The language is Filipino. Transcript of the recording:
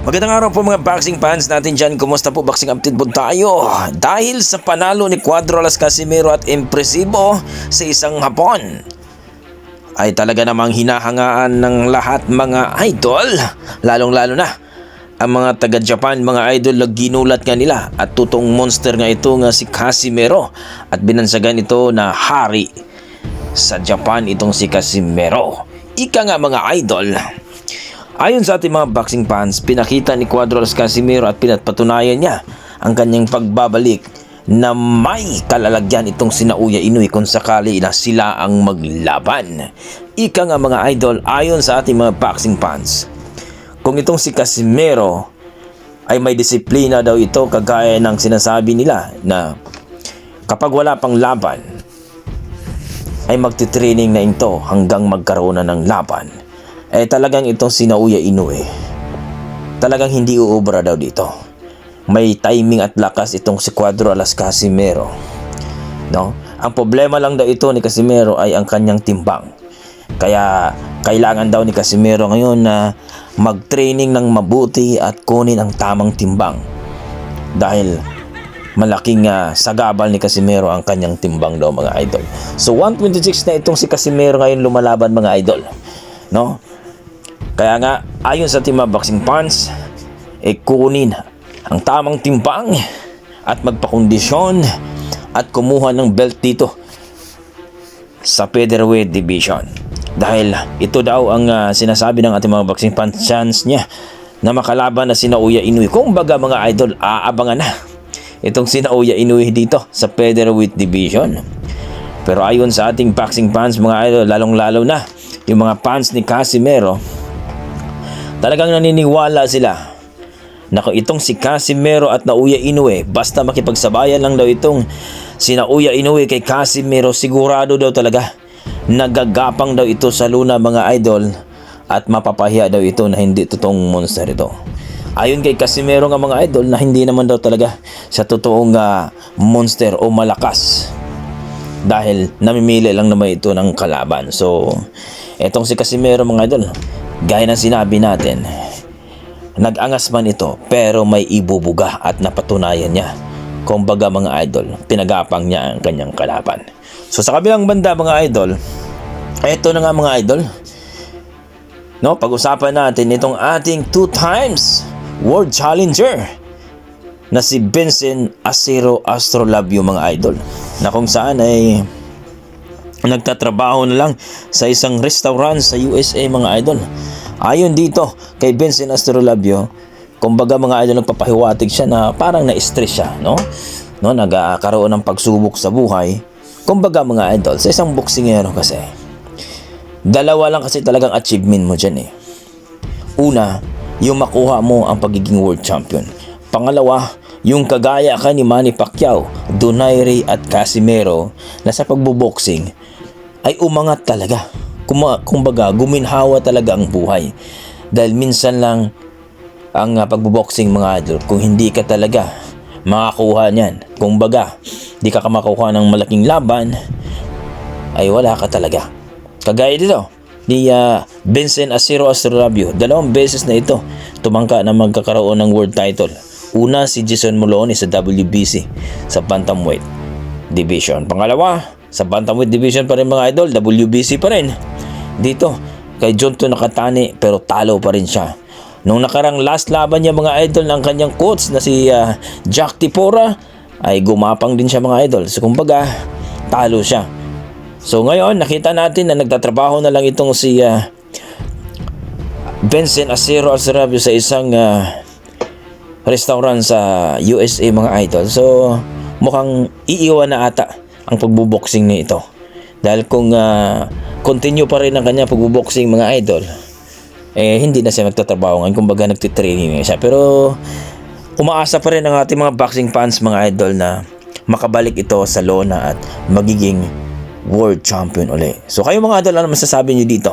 Magandang araw po mga boxing fans natin dyan. Kumusta po, boxing update po tayo? Dahil sa panalo ni Cuadro Las Casimero at impresibo sa isang hapon, ay talaga namang hinahangaan ng lahat mga idol, lalong-lalo na ang mga taga-Japan, mga idol na ginulat nga nila at tutong monster nga ito nga si Casimero at binansagan ito na hari sa Japan itong si Casimero. Ika nga mga idol, ayon sa ating mga boxing fans, pinakita ni Cuadro Las Casimero at pinatpatunayan niya ang kanyang pagbabalik na may kalalagyan itong si Naoya Inoue kung sakali na sila ang maglaban. Ika nga mga idol, ayon sa ating mga boxing fans, kung itong si Casimero ay may disiplina daw ito, kagaya ng sinasabi nila na kapag wala pang laban ay magtitraining na ito hanggang magkaroon na ng laban, eh talagang itong si Naoya Inoue talagang hindi uubra daw dito. May timing at lakas itong si Cuadro Las Casimero, no? Ang problema lang daw ito ni Casimero ay ang kanyang timbang. Kaya kailangan daw ni Casimero ngayon na mag-training ng mabuti at kunin ang tamang timbang, dahil malaking sagabal ni Casimero ang kanyang timbang daw mga idol. So 126 na itong si Casimero ngayon lumalaban mga idol, no? Kaya nga ayon sa ating mga boxing fans, kunin ang tamang timbang at magpakondisyon at kumuha ng belt dito sa featherweight division, dahil ito daw ang sinasabi ng ating mga boxing fans chance niya na makalaban na si Naoya Inoue. Kung baga mga idol, aabangan na itong si Naoya Inoue dito sa featherweight division. Pero ayon sa ating boxing fans mga idol, lalong-lalo na yung mga fans ni Casimero, talagang naniniwala sila na kung itong si Casimero at Naoya Inoue, basta makipagsabayan lang daw itong si Naoya Inoue kay Casimero, sigurado daw talaga nagagapang daw ito sa luna mga idol at mapapahiya daw ito na hindi totoong monster ito. Ayon kay Casimero nga mga idol, na hindi naman daw talaga sa totoong monster o malakas, dahil namimili lang naman ito ng kalaban. So etong si Casimero mga idol, gaya ng sinabi natin, nag-angas man ito pero may ibubuga at napatunayan niya. Kumbaga mga idol, pinagapang niya ang kanyang kalaban. So sa kabilang banda mga idol, eto na nga mga idol, no, pag-usapan natin itong ating 2 times world challenger na si Vincent Acero Astrolabio mga idol, na kung saan ay nagtatrabaho na lang sa isang restaurant sa USA mga idol. Ayon dito kay Vincent Astrolabio, kumbaga mga idol, nagpapahiwatig siya na parang na-stress siya, no? Nagkakaroon ng pagsubok sa buhay. Kumbaga mga idol, sa isang boksingero kasi, dalawa lang kasi talagang achievement mo dyan eh. Una, yung makuha mo ang pagiging world champion. Pangalawa, yung kagaya ka ni Manny Pacquiao, Donaire at Casimero, na sa pagboboxing ay umangat talaga. Kumbaga, guminhawa talaga ang buhay. Dahil minsan lang ang pagboboxing mga idol, kung hindi ka talaga makakuha niyan, kumbaga di ka makukuha ng malaking laban, ay wala ka talaga. Kagaya dito ni Vincent Acero Astrolabio, 2 beses na ito tumangka na magkakaroon ng world title. Una si Jason Moloney sa WBC sa bantamweight division. Pangalawa sa bantamweight division pa rin mga idol, WBC pa rin. Dito kay Junto Nakatani, pero talo pa rin siya. Nung nakarang last laban niya mga idol ng kanyang coach na si Jack Tipora, ay gumapang din siya mga idol. So kumbaga, talo siya. So ngayon, nakita natin na nagtatrabaho na lang itong si Vincent Acero Astrolabio sa isang restaurant sa USA mga idol. So mukhang iiwan na ata ang pagbuboxing ni ito. Dahil kung continue pa rin ang kanya pagbuboxing mga idol, hindi na siya magtatrabaho ngayon, kumbaga nagtitraining na siya. Pero umaasa pa rin ang ating mga boxing fans mga idol na makabalik ito sa lona at magiging world champion uli. So kayo mga idol, ano masasabi nyo dito?